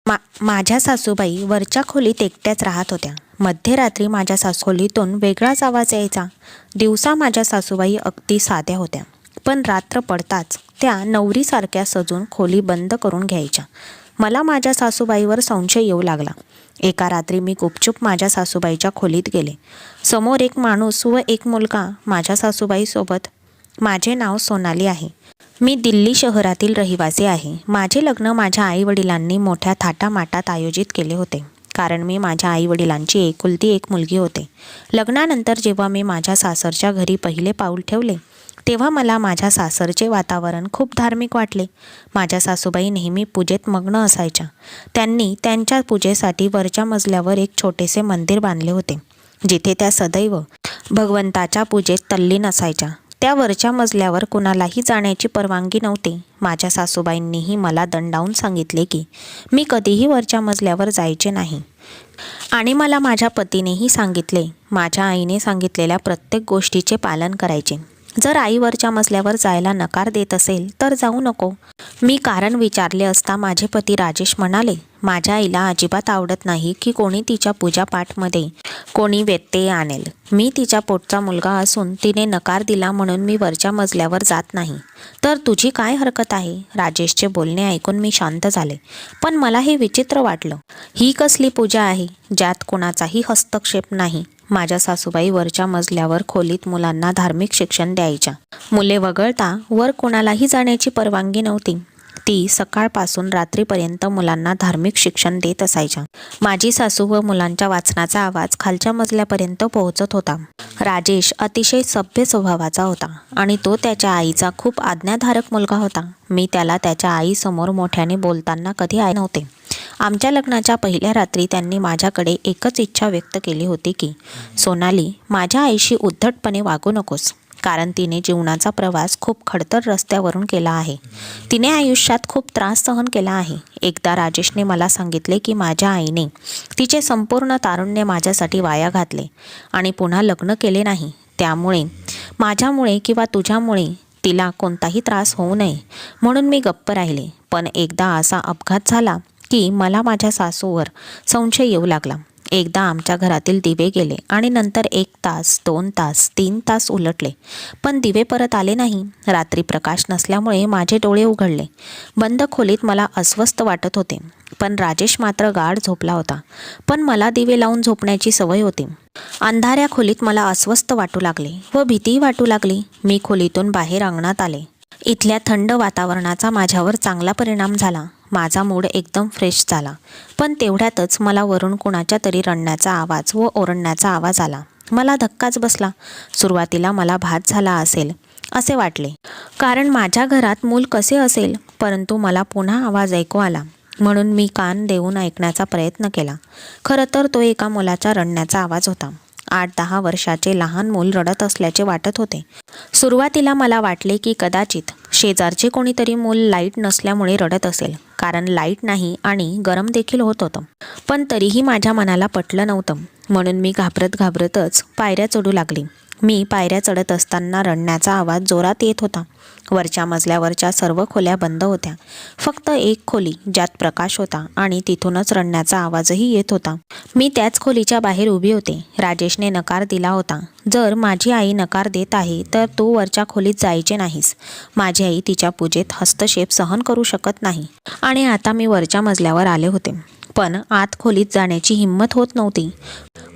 माझ्या सासूबाई वरच्या खोलीत एकट्याच राहत होत्या. मध्यरात्री माझ्या खोलीतून वेगळाच आवाज यायचा. दिवसा माझ्या सासूबाई अगदी साध्या होत्या, पण रात्र पडताच त्या नवरीसारख्या सजून खोली बंद करून घ्यायच्या. मला माझ्या सासूबाईवर संशय येऊ लागला. एका रात्री मी गुपचूप माझ्या सासूबाईच्या खोलीत गेले. समोर एक माणूस व एक मुलगा माझ्या सासूबाईसोबत. माझे नाव सोनाली आहे. मी दिल्ली शहरातील रहिवासी आहे. माझे लग्न माझ्या आईवडिलांनी मोठ्या थाटामाटात आयोजित केले होते, कारण मी माझ्या आईवडिलांची एकुलती एक मुलगी होते. लग्नानंतर जेव्हा मी माझ्या सासरच्या घरी पहिले पाऊल ठेवले, तेव्हा मला माझ्या सासरचे वातावरण खूप धार्मिक वाटले. माझ्या सासूबाई नेहमी पूजेत मग्न असायच्या. त्यांनी त्यांच्या पूजेसाठी वरच्या मजल्यावर एक छोटेसे मंदिर बांधले होते, जिथे त्या सदैव भगवंताच्या पूजेत तल्लीन असायच्या. त्या वरच्या मजल्यावर कुणालाही जाण्याची परवानगी नव्हती. माझ्या सासूबाईंनीही मला दंडावून सांगितले की मी कधीही वरच्या मजल्यावर जायचे नाही, आणि मला माझ्या पतीनेही सांगितले, माझ्या आईने सांगितलेल्या प्रत्येक गोष्टीचे पालन करायचे. जर आई वरच्या मजल्यावर जायला नकार देत असेल तर जाऊ नको. मी कारण विचारले असता माझे पती राजेश म्हणाले, माझ्या आईला अजिबात आवडत नाही की कोणी तिच्या पूजापाठमध्ये कोणी व्यत्यय आणेल. मी तिच्या पोटचा मुलगा असून तिने नकार दिला म्हणून मी वरच्या मजल्यावर जात नाही, तर तुझी काय हरकत आहे? राजेशचे बोलणे ऐकून मी शांत झाले, पण मला हे विचित्र वाटलं. ही कसली पूजा आहे ज्यात कोणाचाही हस्तक्षेप नाही? माझ्या सासूबाई वरच्या मजल्यावर खोलीत मुलांना धार्मिक शिक्षण द्यायच्या. मुले वगळता वर कोणालाही जाण्याची परवानगी नव्हती. ती सकाळपासून रात्रीपर्यंत मुलांना धार्मिक शिक्षण देत असायच्या. माझी सासू व मुलांच्या वाचनाचा आवाज खालच्या मजल्यापर्यंत पोहोचत होता. राजेश अतिशय सभ्य स्वभावाचा होता आणि तो त्याच्या आईचा खूप आज्ञाधारक मुलगा होता. मी त्याला त्याच्या आईसमोर मोठ्याने बोलताना कधी ऐकले नव्हते. आमच्या लग्नाच्या पहिल्या रात्री त्यांनी माझ्याकडे एकच इच्छा व्यक्त केली होती की, सोनाली, माझ्या आईशी उद्धटपणे वागू नकोस, कारण तिने जीवनाचा प्रवास खूप खडतर रस्त्यावरून केला आहे. तिने आयुष्यात खूप त्रास सहन केला आहे. एकदा राजेशने मला सांगितले की माझ्या आईने तिचे संपूर्ण तारुण्य माझ्यासाठी वाया घातले आणि पुन्हा लग्न केले नाही. त्यामुळे माझ्यामुळे किंवा तुझ्यामुळे तिला कोणताही त्रास होऊ नये म्हणून मी गप्प राहिले. पण एकदा असा अपघात झाला की मला माझ्या सासूवर संशय येऊ लागला. एकदा आमच्या घरातील दिवे गेले आणि नंतर 1 तास, 2 तास, 3 तास उलटले, पण दिवे परत आले नाही. रात्री प्रकाश नसल्यामुळे माझे डोळे उघडले. बंद खोलीत मला अस्वस्थ वाटत होते, पण राजेश मात्र गाढ झोपला होता. पण मला दिवे लावून झोपण्याची सवय होती. अंधाऱ्या खोलीत मला अस्वस्थ वाटू लागले व भीतीही वाटू लागली. मी खोलीतून बाहेर अंगणात आले. इथल्या थंड वातावरणाचा माझ्यावर चांगला परिणाम झाला. माझा मूड एकदम फ्रेश झाला. पण तेवढ्यातच मला वरून कुणाच्या तरी रडण्याचा आवाज व ओरडण्याचा आवाज आला. मला धक्काच बसला. सुरुवातीला मला भात झाला असेल असे वाटले, कारण माझ्या घरात मूल कसे असेल, परंतु मला पुन्हा आवाज ऐकू आला म्हणून मी कान देऊन ऐकण्याचा प्रयत्न केला. खरं तर तो एका मुलाच्या रडण्याचा आवाज होता. 8-10 वर्षाचे लहान मूल रडत असल्याचे वाटत होते. सुरुवातीला मला वाटले की कदाचित शेजारचे कोणीतरी मूल लाईट नसल्यामुळे रडत असेल, कारण लाईट नाही आणि गरम देखील होत होतं. पण तरीही माझ्या मनाला पटलं नव्हतं, म्हणून मी घाबरतच पायऱ्या चढू लागली. मी पायऱ्या चढत असताना रडण्याचा आवाज जोरात येत होता. वरच्या मजल्यावरच्या सर्व खोल्या बंद होत्या. फक्त एक खोली ज्यात प्रकाश होता आणि तिथूनच रडण्याचा आवाजही येत होता. मी त्याच खोलीच्या बाहेर उभी होते. राजेशने नकार दिला होता, जर माझी आई नकार देत आहे तर तू वरच्या खोलीत जायचे नाहीस. माझी आई तिच्या पूजेत हस्तक्षेप सहन करू शकत नाही, आणि आता मी वरच्या मजल्यावर आले होते, पण आत खोलीत जाण्याची हिंमत होत नव्हती.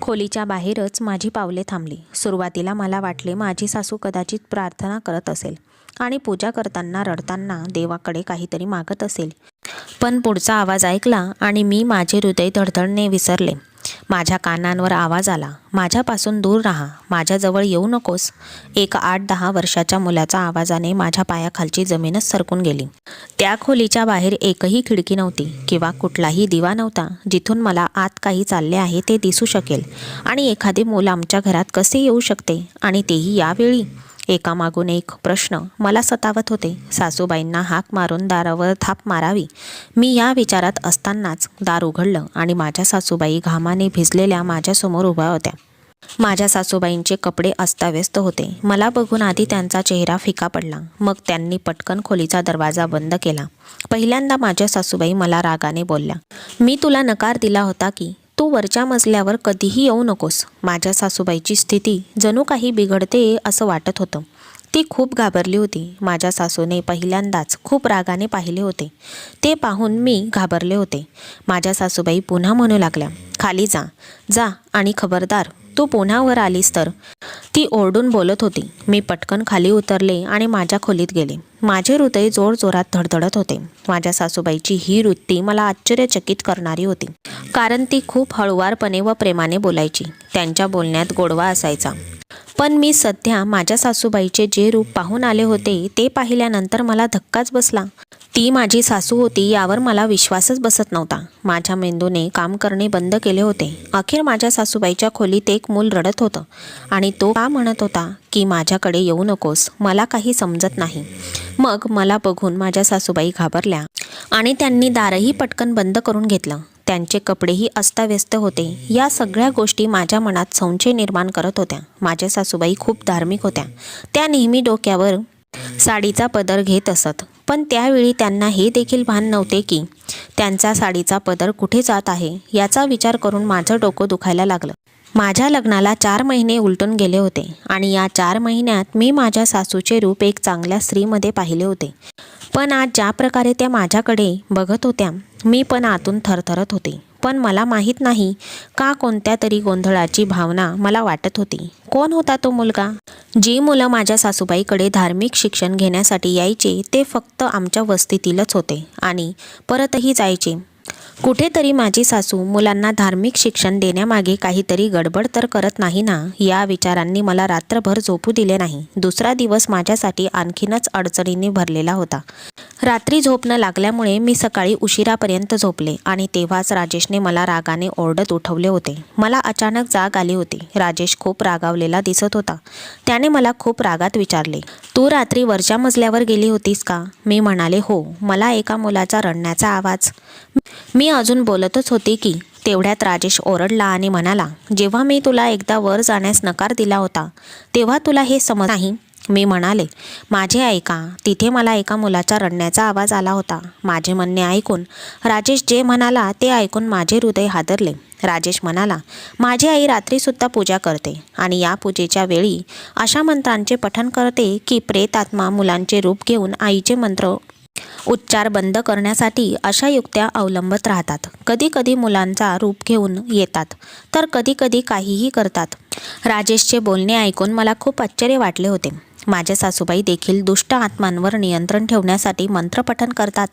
खोलीच्या बाहेरच माझी पावले थांबली. सुरुवातीला मला वाटले माझी सासू कदाचित प्रार्थना करत असेल आणि पूजा करताना रडताना देवाकडे काहीतरी मागत असेल. पण पुढचा आवाज ऐकला आणि मी माझे हृदय धडधडणे विसरले. माझ्या कानांवर आवाज आला, माझ्यापासून दूर राहा, माझ्याजवळ येऊ नकोस. एक 8-10 वर्षाच्या मुलाच्या आवाजाने माझ्या पायाखालची जमीनच सरकून गेली. त्या खोलीच्या बाहेर एकही खिडकी नव्हती किंवा कुठलाही दिवा नव्हता जिथून मला आत काही चालले आहे ते दिसू शकेल. आणि एखादे मूल आमच्या घरात कसे येऊ शकते, आणि तेही यावेळी? एकामागून एक प्रश्न मला सतावत होते. सासूबाईंना हाक मारून दारावर थाप मारावी, मी या विचारात असतानाच दार उघडलं आणि माझ्या सासूबाई घामाने भिजलेल्या माझ्यासमोर उभ्या होत्या. माझ्या सासूबाईंचे कपडे अस्ताव्यस्त होते. मला बघून आधी त्यांचा चेहरा फिका पडला. मग त्यांनी पटकन खोलीचा दरवाजा बंद केला. पहिल्यांदा माझ्या सासूबाई मला रागाने बोलल्या, "मी तुला नकार दिला होता की तू वरच्या मजल्यावर कधीही येऊ नकोस." माझ्या सासूबाईची स्थिती जणू काही बिघडते असं वाटत होतं. ती खूप घाबरली होती. माझ्या सासूने पहिल्यांदाच खूप रागाने पाहिले होते. ते पाहून मी घाबरले होते. माझ्या सासूबाई पुन्हा म्हणू लागल्या, "खाली जा, जा आणि खबरदार तू पुन्हा वर आलीस तर." ती ओरडून बोलत होती. मी पटकन खाली उतरले आणि माझ्या खोलीत गेले. माझे हृदय जोरजोरात धडधडत होते. माझ्या सासूबाईची ही वृत्ती मला आश्चर्यचकित करणारी होती. कारण ती खूप हळुवारपणे व प्रेमाने बोलायची. त्यांच्या बोलण्यात गोडवा असायचा. पण मी सध्या माझ्या सासूबाईचे जे रूप पाहून आले होते ते पाहिल्यानंतर मला धक्काच बसला. ती माझी सासू होती यावर मला विश्वासच बसत नव्हता. माझ्या मेंदूने काम करणे बंद केले होते. अखेर माझ्या सासूबाईच्या खोलीत एक मूल रडत होतं आणि तो का म्हणत होता की माझ्याकडे येऊ नकोस, मला काही समजत नाही. मग मला बघून माझ्या सासूबाई घाबरल्या आणि त्यांनी दारही पटकन बंद करून घेतलं. त्यांचे कपडेही अस्ताव्यस्त होते. या सगळ्या गोष्टी माझ्या मनात संशय निर्माण करत होत्या. माझ्या सासूबाई खूप धार्मिक होत्या. त्या नेहमी डोक्यावर साडीचा पदर घेत असत. पण त्यावेळी त्यांना हे देखील भान नव्हते की त्यांचा साडीचा पदर कुठे जात आहे. याचा विचार करून माझं डोकं दुखायला लागलं. माझ्या लग्नाला 4 महिने उलटून गेले होते आणि या 4 महिन्यात मी माझ्या सासूचे रूप एक चांगल्या स्त्रीमध्ये पाहिले होते. पण आज ज्या प्रकारे त्या माझ्याकडे बघत होत्या, मी पण आतून थरथरत होते. पण मला माहीत नाही का कोणत्या तरी गोंधळाची भावना मला वाटत होती. कोण होता तो मुलगा? जी मुलं माझ्या सासूबाईकडे धार्मिक शिक्षण घेण्यासाठी यायचे ते फक्त आमच्या वस्तीतीलच होते आणि परतही जायचे. कुठेतरी माझी सासू मुलांना धार्मिक शिक्षण देण्यामागे काहीतरी गडबड तर करत नाही ना, या विचारांनी मला रात्रभर झोपू दिले नाही. दुसरा दिवस माझ्यासाठी आणखीनच अडचणींनी भरलेला होता. रात्री झोप न लागल्यामुळे मी सकाळी उशिरापर्यंत झोपले आणि तेव्हाच राजेशने मला रागाने ओरडत उठवले होते. मला अचानक जाग आली होती. राजेश खूप रागावलेला दिसत होता. त्याने मला खूप रागात विचारले, "तू रात्री वरच्या मजल्यावर गेली होतीस का?" मी म्हणाले, "हो." मला एका मुलाचा रडण्याचा आवाज. मी अजून बोलतच होते की तेवढ्यात राजेश ओरडला आणि म्हणाला, "जेव्हा मी तुला एकदा वर जाण्यास नकार दिला होता तेव्हा तुला हे समज नाही?" मी म्हणाले, "माझे ऐका, तिथे मला एका मुलाचा रडण्याचा आवाज आला होता." माझे म्हणणे ऐकून राजेश जे म्हणाला ते ऐकून माझे हृदय हादरले. राजेश म्हणाला, "माझी आई रात्रीसुद्धा पूजा करते आणि या पूजेच्या वेळी अशा मंत्रांचे पठण करते की प्रेत आत्मा मुलांचे रूप घेऊन आईचे मंत्र उच्चार बंद करण्यासाठी अशा युक्त्या अवलंबत राहतात. कधी कधी मुलांचा रूप घेऊन येतात तर कधी कधी काहीही करतात." राजेशचे बोलणे ऐकून मला खूप आश्चर्य वाटले होते. माझ्या सासूबाई देखील दुष्ट आत्मांवर नियंत्रण ठेवण्यासाठी मंत्रपठण करतात.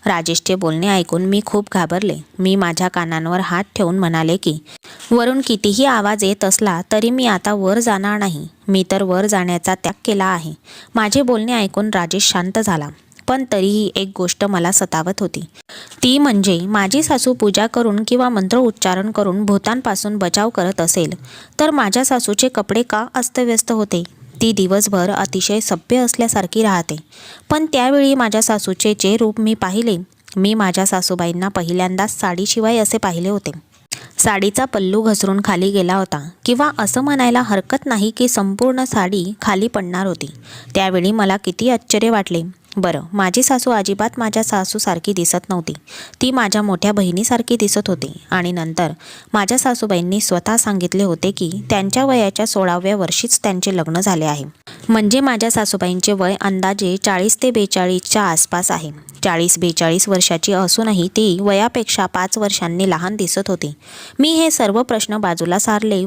राजेशचे बोलणे ऐकून मी खूप घाबरले. मी माझ्या कानांवर हात ठेवून म्हणाले की वरून कितीही आवाज येत असला तरी मी आता वर जाणार नाही. मी तर वर जाण्याचा त्याग केला आहे. माझे बोलणे ऐकून राजेश शांत झाला. पण तरीही एक गोष्ट मला सतावत होती. ती म्हणजे माझी सासू पूजा करून किंवा मंत्र उच्चारण करून भूतांपासून बचाव करत असेल तर माझ्या सासूचे कपडे का अस्तव्यस्त होते? ती दिवसभर अतिशय सभ्य असल्यासारखी राहते. पण त्यावेळी माझ्या सासूचे जे रूप मी पाहिले, मी माझ्या सासूबाईंना पहिल्यांदाच साडीशिवाय असे पाहिले होते. साडीचा पल्लू घसरून खाली गेला होता किंवा असं म्हणायला हरकत नाही की संपूर्ण साडी खाली पडणार होती. त्यावेळी मला किती आश्चर्य वाटले. बरं, माझी सासू अजिबात माझ्या सासूसारखी दिसत नव्हती. ती माझ्या मोठ्या बहिणीसारखी दिसत होती. आणि नंतर माझ्या सासूबाईंनी स्वतः सांगितले होते की त्यांच्या वयाच्या 16व्या वर्षीच त्यांचे लग्न झाले आहे. म्हणजे माझ्या सासूबाईंचे वय अंदाजे 40 ते 42च्या आसपास आहे. 40-42 वर्षाची असूनही ती वयापेक्षा 5 वर्षांनी लहान दिसत होती. मी हे सर्व प्रश्न बाजूला सारले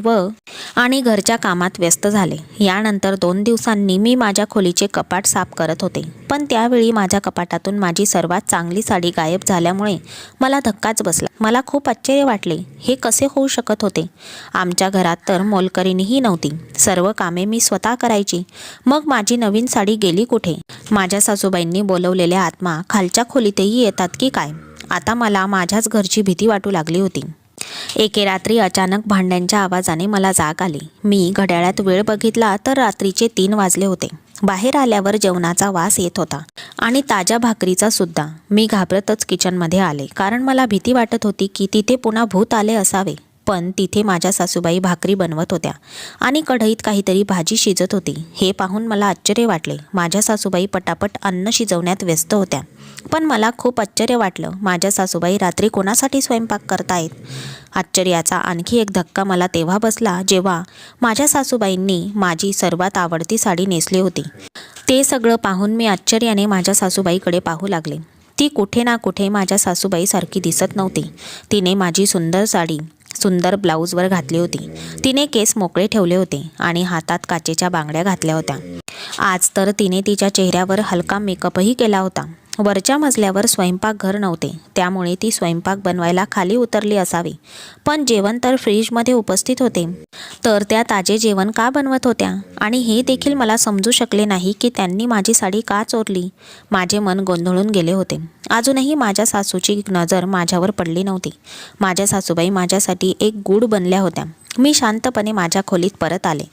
आणि घरच्या कामात व्यस्त झाले. यानंतर 2 दिवसांनी मी माझ्या खोलीचे कपाट साफ करत होते. पण त्यावेळी माझ्या कपाटातून माझी सर्वात चांगली साडी गायब झाल्यामुळे मला धक्काच बसला. मला खूप आश्चर्य वाटले. हे कसे होऊ शकत होते? आमच्या घरात तर मोलकरीणही नव्हती. सर्व कामे मी स्वतः करायची. मग माझी नवीन साडी गेली कुठे? माझ्या सासूबाईंनी बोलवलेल्या आत्मा खालच्या खोलीतही येतात की काय? आता मला माझ्याच घरची भीती वाटू लागली होती. एके रात्री अचानक भांड्यांच्या आवाजाने मला जाग आली. मी घड्याळात वेळ बघितला तर रात्रीचे 3 वाजले होते. बाहेर आल्यावर जेवणाचा वास येत होता आणि ताज्या भाकरीचा सुद्धा. मी घाबरतच किचनमध्ये आले कारण मला भीती वाटत होती की तिथे पुन्हा भूत आले असावे. पण तिथे माझ्या सासूबाई भाकरी बनवत होत्या आणि कढईत काहीतरी भाजी शिजत होती. हे पाहून मला आश्चर्य वाटले. माझ्या सासूबाई पटापट अन्न शिजवण्यात व्यस्त होत्या. पण मला खूप आश्चर्य वाटलं. माझ्या सासूबाई रात्री कोणासाठी स्वयंपाक करतायत? आश्चर्याचा आणखी एक धक्का मला तेव्हा बसला जेव्हा माझ्या सासूबाईंनी माझी सर्वात आवडती साडी नेसली होती. ते सगळं पाहून मी आश्चर्याने माझ्या सासूबाईकडे पाहू लागले. ती कुठे ना कुठे माझ्या सासूबाईसारखी दिसत नव्हती. तिने माझी सुंदर साडी सुंदर ब्लाऊजवर घातली होती. तिने केस मोकळे ठेवले होते आणि हातात काचेच्या बांगड्या घातल्या होत्या. आज तर तिने तिच्या चेहऱ्यावर हलका मेकअपही केला होता. वरच्या मजल्यावर स्वयंपाकघर नव्हते, त्यामुळे ती स्वयंपाक बनवायला खाली उतरली असावी. पण जेवण तर फ्रीजमध्ये उपस्थित होते, तर त्या ताजे जेवण का बनवत होत्या? आणि हे देखील मला समजू शकले नाही की त्यांनी माझी साडी का चोरली. माझे मन गोंधळून गेले होते. अजूनही माझ्या सासूची नजर माझ्यावर पडली नव्हती. माझ्या सासूबाई माझ्यासाठी एक गूढ बनल्या होत्या. मी शांतपणे माझ्या खोलीत परत आले.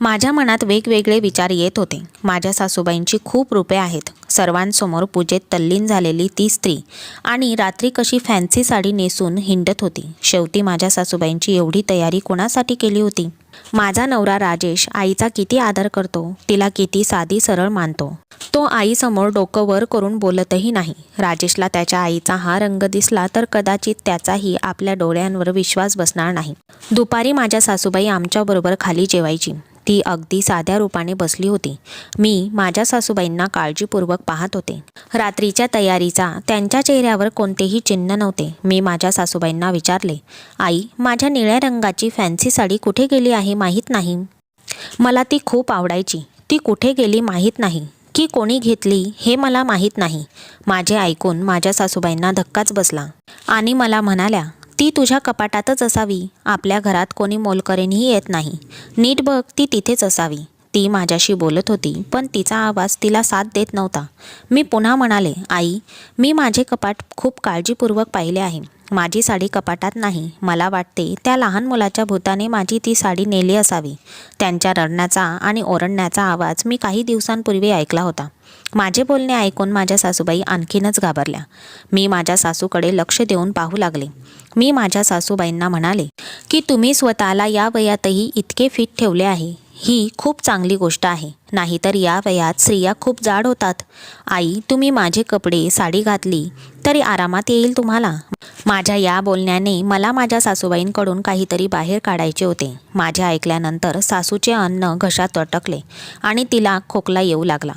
माझ्या मनात वेगवेगळे विचार येत होते. माझ्या सासूबाईंची खूप रूपे आहेत. सर्वांसमोर पूजेत तल्लीन झालेली ती स्त्री आणि रात्री कशी फॅन्सी साडी नेसून हिंडत होती. शेवटी माझ्या सासूबाईंची एवढी तयारी कोणासाठी केली होती? माझा नवरा राजेश आईचा किती आदर करतो, तिला किती साधी सरळ मानतो. तो आईसमोर डोकं वर करून बोलतही नाही. राजेशला त्याच्या आईचा हा रंग दिसला तर कदाचित त्याचाही आपल्या डोळ्यांवर विश्वास बसणार नाही. दुपारी माझ्या सासूबाई आमच्याबरोबर खाली जेवायची. ती अगदी साध्या रूपाने बसली होती. मी माझ्या सासूबाईंना काळजीपूर्वक पाहत होते. रात्रीच्या तयारीचा त्यांच्या चेहऱ्यावर कोणतेही चिन्ह नव्हते. मी माझ्या सासूबाईंना विचारले, आई, माझ्या निळ्या रंगाची फॅन्सी साडी कुठे गेली आहे माहीत नाही? मला ती खूप आवडायची. ती कुठे गेली माहीत नाही, की कोणी घेतली हे मला माहीत नाही. माझे ऐकून माझ्या सासूबाईंना धक्काच बसला आणि मला म्हणाल्या, ती तुझ्या कपाटातच असावी. आपल्या घरात कोणी मोलकरीणही येत नाही. नीट बघ, ती तिथेच असावी. ती माझ्याशी बोलत होती, पण तिचा आवाज तिला साथ देत नव्हता. मी पुन्हा म्हणाले, आई, मी माझे कपाट खूप काळजीपूर्वक पाहिले आहे. माझी साडी कपाटात नाही. मला वाटते त्या लहान मुलाच्या भूताने माझी ती साडी नेली असावी. त्यांच्या रडण्याचा आणि ओरडण्याचा आवाज मी काही दिवसांपूर्वी ऐकला होता. माझे बोलणे ऐकून माझ्या सासूबाई आणखीनच घाबरल्या. मी माझ्या सासूकडे लक्ष देऊन पाहू लागले. मी माझ्या सासूबाईंना म्हणाले की तुम्ही स्वतःला या वयातही इतके फिट ठेवले आहे, ही खूप चांगली गोष्ट आहे. नाहीतर या वयात स्त्रिया खूप जाड होतात. आई, तुम्ही माझे कपडे साडी घातली तरी आरामात येईल तुम्हाला. माझ्या या बोलण्याने मला माझ्या सासूबाईंकडून काहीतरी बाहेर काढायचे होते. माझे ऐकल्यानंतर सासूचे अन्न घशात अटकले आणि तिला खोकला येऊ लागला.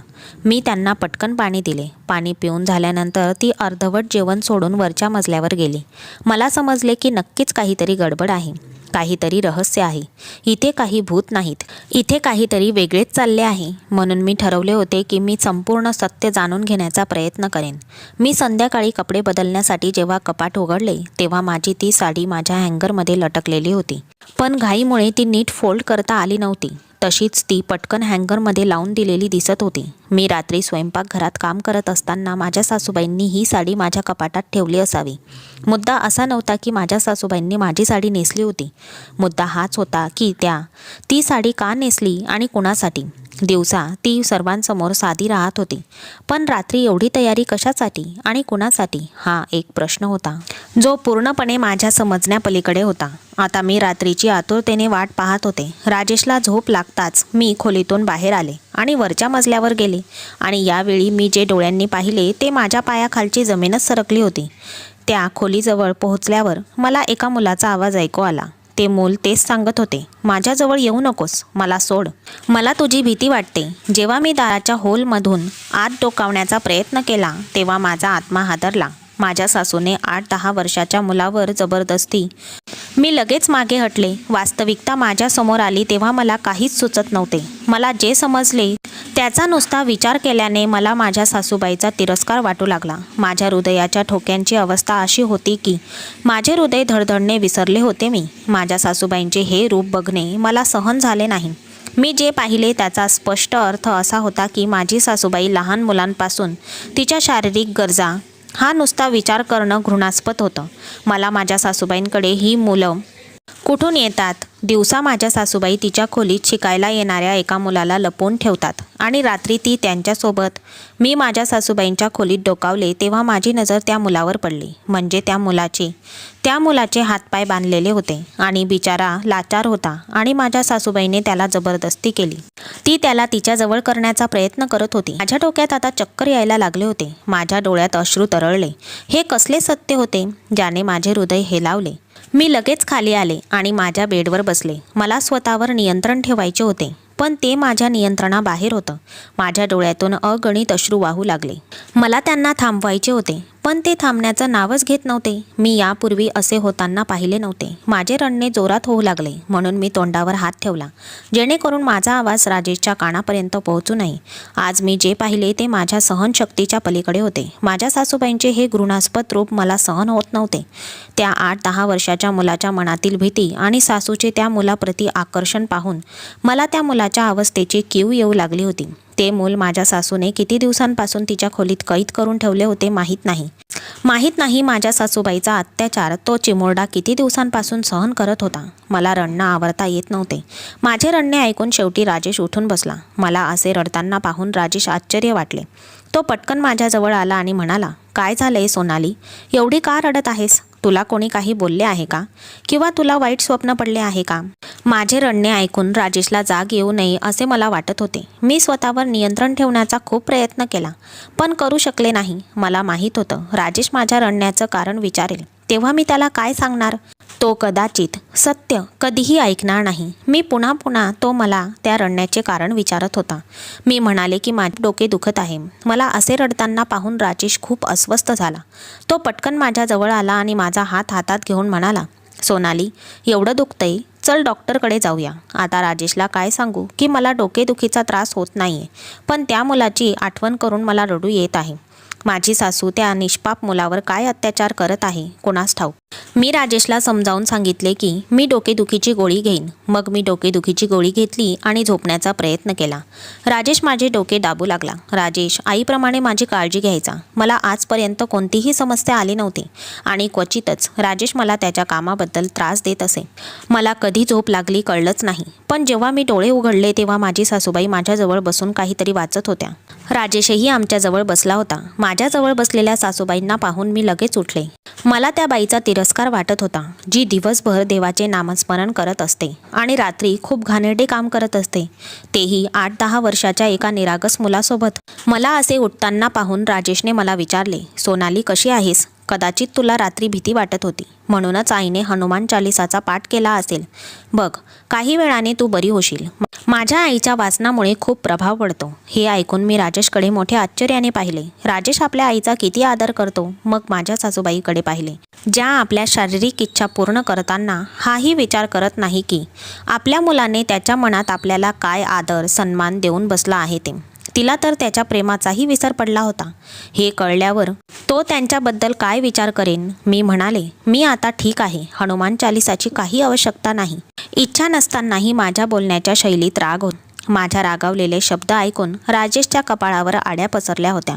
मी त्यांना पटकन पाणी दिले. पाणी पिऊन झाल्यानंतर ती अर्धवट जेवण सोडून वरच्या मजल्यावर गेली. मला समजले की नक्कीच काहीतरी गडबड आहे, काहीतरी रहस्य आहे. इथे काही भूत नाहीत, इथे काहीतरी वेगळेच चालले आहे. म्हणून मी ठरवले होते की मी संपूर्ण सत्य जाणून घेण्याचा प्रयत्न करेन. मी संध्याकाळी कपडे बदलण्यासाठी जेव्हा कपाट उघडले तेव्हा माझी ती साडी माझ्या हँगरमध्ये लटकलेली होती. पण घाईमुळे ती नीट फोल्ड करता आली नव्हती. तशीच ती पटकन हँगरमध्ये लावून दिलेली दिसत होती. मी रात्री स्वयंपाकघरात काम करत असताना माझ्या सासूबाईंनी ही साडी माझ्या कपाटात ठेवली असावी. मुद्दा असा नव्हता की माझ्या सासूबाईंनी माझी साडी नेसली होती. मुद्दा हाच होता की ती साडी का नेसली आणि कुणासाठी? दिवसा ती सर्वांसमोर साधी राहत होती, पण रात्री एवढी तयारी कशासाठी आणि कुणासाठी हा एक प्रश्न होता, जो पूर्णपणे माझ्या समजण्यापलीकडे होता. आता मी रात्रीची आतुरतेने वाट पाहत होते. राजेशला झोप लागताच मी खोलीतून बाहेर आले आणि वरच्या मजल्यावर गेले आणि यावेळी मी जे डोळ्यांनी पाहिले ते माझ्या पायाखालची जमीनच सरकली होती. त्या खोलीजवळ पोहोचल्यावर मला एका मुलाचा आवाज ऐकू आला. ते मूल तेच सांगत होते, माझ्याजवळ येऊ नकोस, मला सोड. मला तुझी भीती वाटते. जेव्हा मी दाराच्या होलमधून आत डोकावण्याचा प्रयत्न केला तेव्हा माझा आत्मा हादरला. माझ्या सासूने 8-10 वर्षाच्या मुलावर जबरदस्ती. मी लगेच मागे हटले. वास्तविकता माझ्या समोर आली तेव्हा मला काहीच सुचत नव्हते. मला जे समजले त्याचा नुसता विचार केल्याने मला माझ्या सासूबाईचा तिरस्कार वाटू लागला. माझ्या हृदयाच्या ठोक्यांची अवस्था अशी होती की माझे हृदय धडधडणे विसरले होते. माझ्या सासूबाईंचे हे रूप बघणे मला सहन झाले नाही. मी जे पाहिले त्याचा स्पष्ट अर्थ असा होता की माझी सासूबाई लहान मुलांपासून तिच्या शारीरिक गरजा हा नुसता विचार करणं घृणास्पद होतं. मला माझ्या सासूबाईंकडे ही मुलं कुठून येतात दिवसा माझ्या सासूबाई तिच्या खोलीत शिकायला येणाऱ्या एका मुलाला लपवून ठेवतात आणि रात्री ती त्यांच्यासोबत. मी माझ्या सासूबाईंच्या खोलीत डोकावले तेव्हा माझी नजर त्या मुलावर पडली. म्हणजे त्या मुलाचे हातपाय बांधलेले होते आणि बिचारा लाचार होता आणि माझ्या सासूबाईने त्याला जबरदस्ती केली. ती त्याला तिच्याजवळ करण्याचा प्रयत्न करत होती. माझ्या डोक्यात आता चक्कर यायला लागले होते. माझ्या डोळ्यात अश्रू तरळले. हे कसले सत्य होते ज्याने माझे हृदय हेलावले. मी लगेच खाली आले आणि माझ्या बेडवर बसले. मला स्वतःवर नियंत्रण ठेवायचे होते, पण ते माझ्या नियंत्रणाबाहेर होतं. माझ्या डोळ्यातून अगणित अश्रू वाहू लागले. मला त्यांना थांबवायचे होते, पण ते थांबण्याचं नावच घेत नव्हते. मी यापूर्वी असे होताना पाहिले नव्हते. माझे रडणे जोरात होऊ लागले, म्हणून मी तोंडावर हात ठेवला, जेणेकरून माझा आवाज राजेशच्या कानापर्यंत पोहोचू नये. आज मी जे पाहिले ते माझ्या सहनशक्तीच्या पलीकडे होते. माझ्या सासूबाईंचे हे घृणास्पद रूप मला सहन होत नव्हते. त्या 8-10 वर्षाच्या मुलाच्या मनातील भीती आणि सासूचे त्या मुलाप्रती आकर्षण पाहून मला त्या मुलाच्या अवस्थेची कीव येऊ लागली होती. ते मूल माझ्या सासूने किती दिवसांपासून तिच्या खोलीत कैद करून ठेवले होते माहीत नाही माझ्या सासूबाईचा अत्याचार तो चिमुरडा किती दिवसांपासून सहन करत होता. मला रडणं आवरता येत नव्हते. माझे रडणे ऐकून शेवटी राजेश उठून बसला. मला असे रडताना पाहून राजेश आश्चर्य वाटले. तो पटकन माझ्याजवळ आला आणि म्हणाला, काय झालंय सोनाली, एवढी का रडत आहेस? तुला कोणी काही बोलले आहे का? किंवा तुला वाईट स्वप्न पडले आहे का? माझे रडणे ऐकून राजेशला जाग येऊ नये असे मला वाटत होते. मी स्वतःवर नियंत्रण ठेवण्याचा खूप प्रयत्न केला, पण करू शकले नाही. मला माहीत होतं राजेश माझ्या रडण्याचं कारण विचारेल तेव्हा मी त्याला काय सांगणार. तो कदाचित सत्य कधीही ऐकणार नाही. मी पुन्हा तो मला त्या रडण्याचे कारण विचारत होता. मी म्हणाले की माझे डोके दुखत आहे. मला असे रडताना पाहून राजेश खूप अस्वस्थ झाला. तो पटकन माझ्याजवळ आला आणि माझा हात हातात घेऊन म्हणाला, सोनाली, एवढं दुखतंय, चल डॉक्टरकडे जाऊया. आता राजेशला काय सांगू की मला डोकेदुखीचा त्रास होत नाहीये, पण त्या मुलाची आठवण करून मला रडू येत आहे. माझी सासू त्या निष्पाप मुलावर काय अत्याचार करत आहे कोणास ठाऊक. मी राजेशला समजावून सांगितले की मी डोकेदुखीची गोळी घेईन. मग मी डोकेदुखीची गोळी घेतली आणि झोपण्याचा प्रयत्न केला. राजेश माझे डोके दाबू लागला. राजेश आईप्रमाणे माझी काळजी घ्यायचा. मला आजपर्यंत कोणतीही समस्या आली नव्हती आणि क्वचितच राजेश मला त्याच्या कामाबद्दल त्रास देत असे. मला कधी झोप लागली कळलंच नाही. पण जेव्हा मी डोळे उघडले तेव्हा माझी सासूबाई माझ्याजवळ बसून काहीतरी वाचत होत्या. राजेशही आमच्याजवळ बसला होता. माझ्याजवळ बसलेल्या सासूबाईंना पाहून मी लगेच उठले. मला त्या बाईचा तिरस्कार वाटत होता, जी दिवसभर देवाचे नामस्मरण करत असते आणि रात्री खूप घाणेरडे काम करत असते, तेही 8-10 वर्षाच्या एका निरागस मुलासोबत. मला असे उठताना पाहून राजेशने मला विचारले, सोनाली कशी आहेस? कदाचित तुला रात्री भीती वाटत होती, म्हणूनच आईने हनुमान चालीसाचा पाठ केला असेल. बघ, काही वेळाने तू बरी होशील. माझ्या आईच्या वाचनामुळे खूप प्रभाव पडतो. हे ऐकून मी राजेशकडे मोठ्या आश्चर्याने पाहिले. राजेश आपल्या आईचा किती आदर करतो. मग माझ्या सासूबाईकडे पाहिले, ज्या आपल्या शारीरिक इच्छा पूर्ण करताना हाही विचार करत नाही की आपल्या मुलाने त्याच्या मनात आपल्याला काय आदर सन्मान देऊन बसला आहे ते. तिला तर त्याच्या प्रेमाचाही विसर पडला होता. हे कळल्यावर तो त्यांच्याबद्दल काय विचार करेन. मी म्हणाले, मी आता ठीक आहे. हनुमान चालीसाची काही आवश्यकता नाही. इच्छा नसतानाही माझ्या बोलण्याच्या शैलीत राग होता. माझ्या रागावलेले शब्द ऐकून राजेशच्या कपाळावर आड्या पसरल्या होत्या.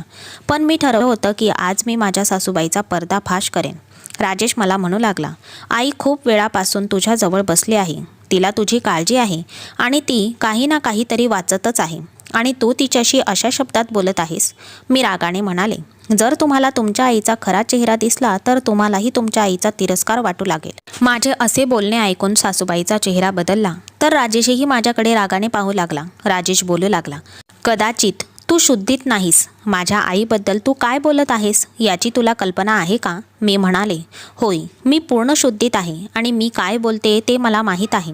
पण मी ठरवलं होतं की आज मी माझ्या सासूबाईचा पर्दाफाश करेन. राजेश मला म्हणू लागला, आई खूप वेळापासून तुझ्याजवळ बसली आहे. तिला तुझी काळजी आहे आणि ती काही ना काहीतरी वाचतच आहे आणि तू तिच्याशी अशा शब्दात बोलत आहेस. मी रागाने म्हणाले, जर तुम्हाला तुमच्या आईचा खरा चेहरा दिसला तर तुम्हालाही तुमच्या आईचा तिरस्कार वाटू लागेल. माझे असे बोलणे ऐकून सासूबाईचा चेहरा बदलला तर राजेशही माझ्याकडे रागाने पाहू लागला. राजेश बोलू लागला, कदाचित तू शुद्धीत नाहीस. माझ्या आईबद्दल तू काय बोलत आहेस याची तुला कल्पना आहे का? मी म्हणाले, होय, मी पूर्ण शुद्धीत आहे आणि मी काय बोलते ते मला माहीत आहे.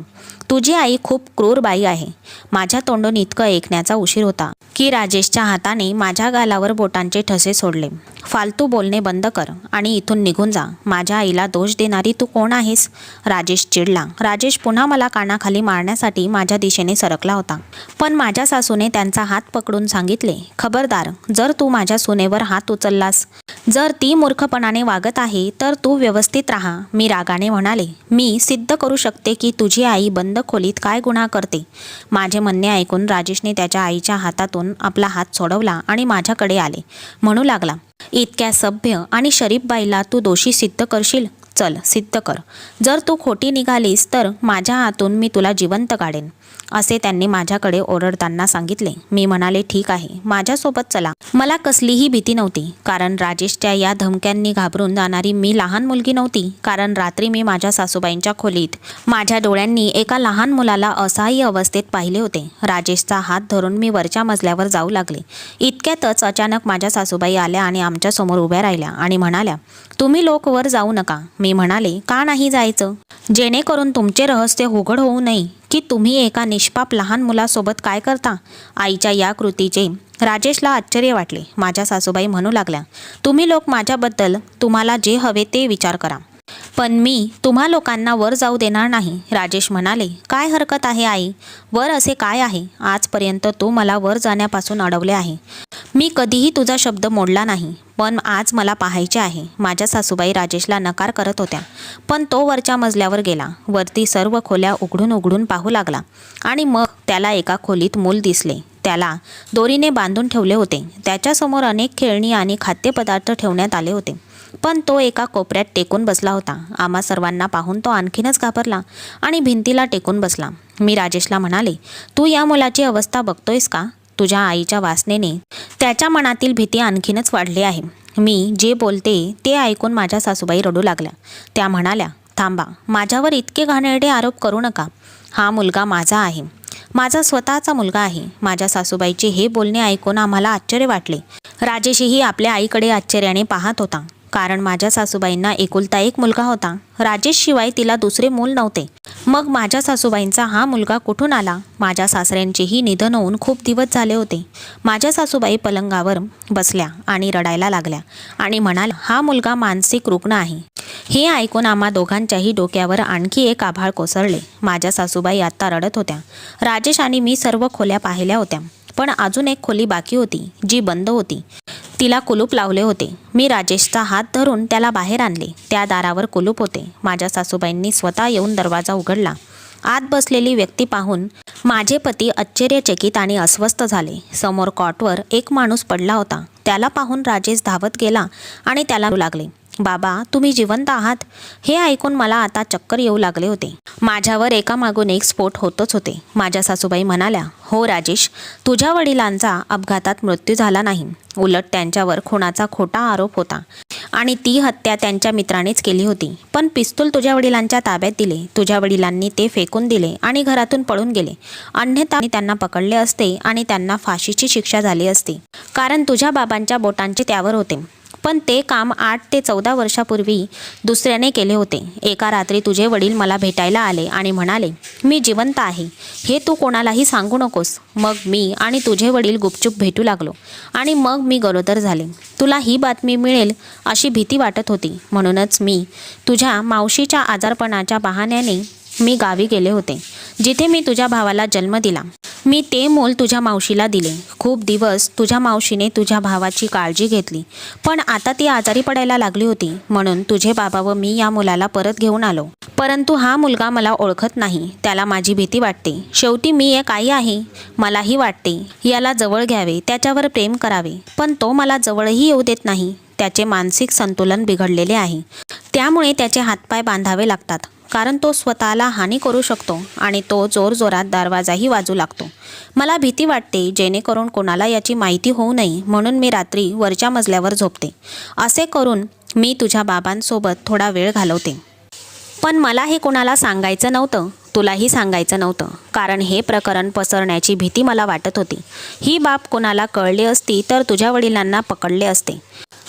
तुझी आई खूप क्रूर बाई आहे. माझ्या तोंडून इतकं ऐकण्याचा उशीर होता की राजेशच्या हाताने माझ्या गालावर बोटांचे ठसे सोडले. फालतू बोलणे बंद कर आणि इथून निघून जा. माझ्या आईला दोष देणारी तू कोण आहेस? राजेश चिडला. राजेश पुन्हा मला कानाखाली मारण्यासाठी माझ्या दिशेने सरकला होता. पण माझ्या सासूने त्यांचा हात पकडून सांगितले, खबरदार, जर तू माझ्या सुनेवर हात उचललास, जर ती मूर्खपणाने वागत आहे तर तू व्यवस्थित राहा. मी रागाने म्हणाले, मी सिद्ध करू शकते की तुझी आई बंद खोलीत काय गुन्हा करते. माझे म्हणणे ऐकून राजेशने त्याच्या आईच्या हातातून आपला हात सोडवला आणि माझ्याकडे आले. म्हणू लागला, इतक्या सभ्य आणि शरीफ बाईला तू दोषी सिद्ध करशील चल सिद्ध कर. जर तू खोटी निघालीस तर माझ्या हातून मी तुला जिवंत काढेन, असे त्यांनी माझ्याकडे ओरडताना सांगितले. मी म्हणाले, ठीक आहे, माझ्यासोबत चला. मला कसलीही भीती नव्हती, कारण राजेशच्या या धमक्यांनी घाबरून जाणारी मी लहान मुलगी नव्हती. कारण रात्री मी माझ्या सासूबाईंच्या खोलीत माझ्या डोळ्यांनी एका लहान मुलाला असहाय्य अवस्थेत पाहिले होते. राजेशचा हात धरून मी वरच्या मजल्यावर जाऊ लागले. इतक्यातच अचानक माझ्या सासूबाई आल्या आणि आमच्यासमोर उभ्या राहिल्या आणि म्हणाल्या, तुम्ही लोक वर जाऊ नका. मी म्हणाले, का नाही जायचं? जेणेकरून तुमचे रहस्य उघड होऊ नये की तुम्ही एका निष्पाप लहान मुलासोबत काय करता. आईच्या या कृतीचे राजेशला आश्चर्य वाटले. माझ्या सासूबाई म्हणू लागल्या, तुम्ही लोक माझ्याबद्दल तुम्हाला जे हवे ते विचार करा, पण मी तुम्हा लोकांना वर जाऊ देणार नाही. राजेश म्हणाले, काय हरकत आहे आई? वर असे काय आहे? आजपर्यंत तू मला वर जाण्यापासून अडवले आहे. मी कधीही तुझा शब्द मोडला नाही, पण आज मला पाहायचे आहे. माझ्या सासूबाई राजेशला नकार करत होत्या, पण तो वरच्या मजल्यावर गेला. वरती सर्व खोल्या उघडून उघडून पाहू लागला आणि मग त्याला एका खोलीत मूल दिसले. त्याला दोरीने बांधून ठेवले होते. त्याच्यासमोर अनेक खेळणी आणि खाद्यपदार्थ ठेवण्यात आले होते, पण तो एका कोपऱ्यात टेकून बसला होता. आम्हा सर्वांना पाहून तो आणखीनच घाबरला आणि भिंतीला टेकून बसला. मी राजेशला म्हणाले, तू या मुलाची अवस्था बघतोयस का? तुझ्या आईच्या वासनेने त्याच्या मनातील भीती आणखीनच वाढली आहे. मी जे बोलते ते ऐकून माझ्या सासूबाई रडू लागल्या. त्या म्हणाल्या, थांबा, माझ्यावर इतके घाणेरडे आरोप करू नका. हा मुलगा माझा आहे, माझा स्वतःचा मुलगा आहे. माझ्या सासूबाईचे हे बोलणे ऐकून आम्हाला आश्चर्य वाटले. राजेशही आपल्या आईकडे आश्चर्याने पाहत होता, कारण माझ्या सासूबाईंना एकुलता एक मुलगा होता. राजेशशिवाय तिला दुसरे मूल नव्हते. मग माझ्या सासूबाईंचा हा मुलगा कुठून आला? माझ्या सासऱ्यांचेही निधन होऊन खूप दिवस झाले होते. माझ्या सासूबाई पलंगावर बसल्या आणि रडायला लागल्या आणि म्हणाल्या, हा मुलगा मानसिक रुग्ण आहे. हे ऐकून आम्हा दोघांच्याही डोक्यावर आणखी एक आभाळ कोसळले. माझ्या सासूबाई आता रडत होत्या. राजेश आणि मी सर्व खोल्या पाहिल्या होत्या, पण अजून एक खोली बाकी होती, जी बंद होती. तिला कुलूप लावले होते. मी राजेशचा हात धरून त्याला बाहेर आणले. त्या दारावर कुलूप होते. माझ्या सासूबाईंनी स्वतः येऊन दरवाजा उघडला. आत बसलेली व्यक्ती पाहून माझे पती आश्चर्यचकित आणि अस्वस्थ झाले. समोर कॉटवर एक माणूस पडला होता. त्याला पाहून राजेश धावत गेला आणि त्याला लागले, बाबा, तुम्ही जिवंत आहात? हे ऐकून मला आता चक्कर येऊ लागले होते. माझ्यावर एकामागून एक स्फोट होतच होते. माझ्या सासूबाई म्हणाल्या, हो राजेश, तुझ्या वडिलांचा अपघातात मृत्यू झाला नाही, उलट त्यांच्यावर खुनाचा खोटा आरोप होता आणि ती हत्या त्यांच्या मित्रानेच केली होती. पण पिस्तूल तुझ्या वडिलांच्या ताब्यात दिले. तुझ्या वडिलांनी ते फेकून दिले आणि घरातून पळून गेले. अन्यथा त्यांना पकडले असते आणि त्यांना फाशीची शिक्षा झाली असती, कारण तुझ्या बाबांच्या बोटांचे त्यावर होते. पण ते काम 8 ते 14 वर्षापूर्वी दुसऱ्याने केले होते. एका रात्री तुझे वडील मला भेटायला आले आणि म्हणाले, मी जिवंत आहे, हे तू कोणालाही सांगू नकोस. मग मी आणि तुझे वडील गुपचूप भेटू लागलो आणि मग मी गरोदर झाले. तुला ही बातमी मिळेल अशी भीती वाटत होती, म्हणूनच मी तुझ्या मावशीच्या आजारपणाच्या बहाण्याने मी गावी गेले होते, जिथे मी तुझ्या भावाला जन्म दिला. मी ते मूल तुझ्या मावशीला दिले. खूप दिवस तुझ्या मावशीने तुझ्या भावाची काळजी घेतली, पण आता ती आजारी पडायला लागली होती, म्हणून तुझे बाबा व मी या मुलाला परत घेऊन आलो. परंतु हा मुलगा मला ओळखत नाही, त्याला माझी भीती वाटते. शेवटी मी एक आई आहे, मलाही वाटते याला जवळ घ्यावे, त्याच्यावर प्रेम करावे, पण तो मला जवळही येऊ देत नाही. त्याचे मानसिक संतुलन बिघडलेले आहे, त्यामुळे त्याचे हातपाय बांधावे लागतात, कारण तो स्वतःला हानी करू शकतो आणि तो जोरजोरात दरवाजाही वाजू लागतो. मला भीती वाटते जेणेकरून कोणाला याची माहिती होऊ नये, म्हणून मी रात्री वरच्या मजल्यावर झोपते. असे करून मी तुझ्या बाबांसोबत थोडा वेळ घालवते. पण मला हे कोणाला सांगायचं नव्हतं, तुलाही सांगायचं नव्हतं, कारण हे प्रकरण पसरण्याची भीती मला वाटत होती. ही बाब कोणाला कळली असती तर तुझ्या वडिलांना पकडले असते.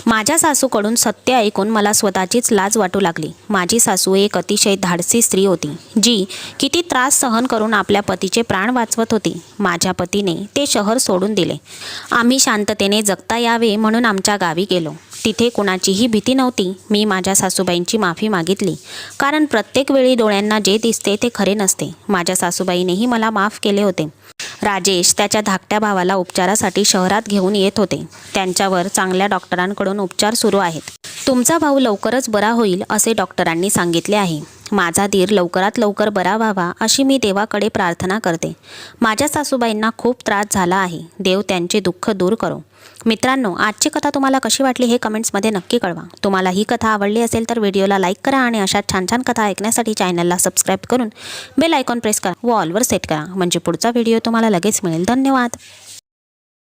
माझ्या सासूकडून सत्य ऐकून मला स्वतःचीच लाज वाटू लागली. माझी सासू एक अतिशय धाडसी स्त्री होती, जी किती त्रास सहन करून आपल्या पतीचे प्राण वाचवत होती. माझ्या पतीने ते शहर सोडून दिले. आम्ही शांततेने जगता यावे म्हणून आमच्या गावी गेलो. तिथे कुणाचीही भीती नव्हती. मी माझ्या सासूबाईंची माफी मागितली, कारण प्रत्येक वेळी डोळ्यांना जे दिसते ते खरे नसते. माझ्या सासूबाईनेही मला माफ केले होते. राजेश त्याच्या धाकट्या भावाला उपचारासाठी शहरात घेऊन येत होते. त्यांच्यावर चांगल्या डॉक्टरांकडून उपचार सुरू आहेत. तुमचा भाऊ लवकरच बरा होईल असे डॉक्टरांनी सांगितले आहे. माझा धीर लवकरात लवकर बरा व्हावा अशी मी देवाकडे प्रार्थना करते. माझ्या सासूबाईंना खूप त्रास झाला आहे. देव त्यांचे दुःख दूर करो. मित्रांनो, आजची कथा तुम्हाला कशी वाटली हे कमेंट्समध्ये नक्की कळवा. तुम्हाला ही कथा आवडली असेल तर व्हिडिओला लाईक करा आणि अशा छान छान कथा ऐकण्यासाठी चॅनलला सबस्क्राईब करून बेल आयकॉन प्रेस करा व ऑलवर सेट करा, म्हणजे पुढचा व्हिडिओ तुम्हाला लगेच मिळेल. धन्यवाद.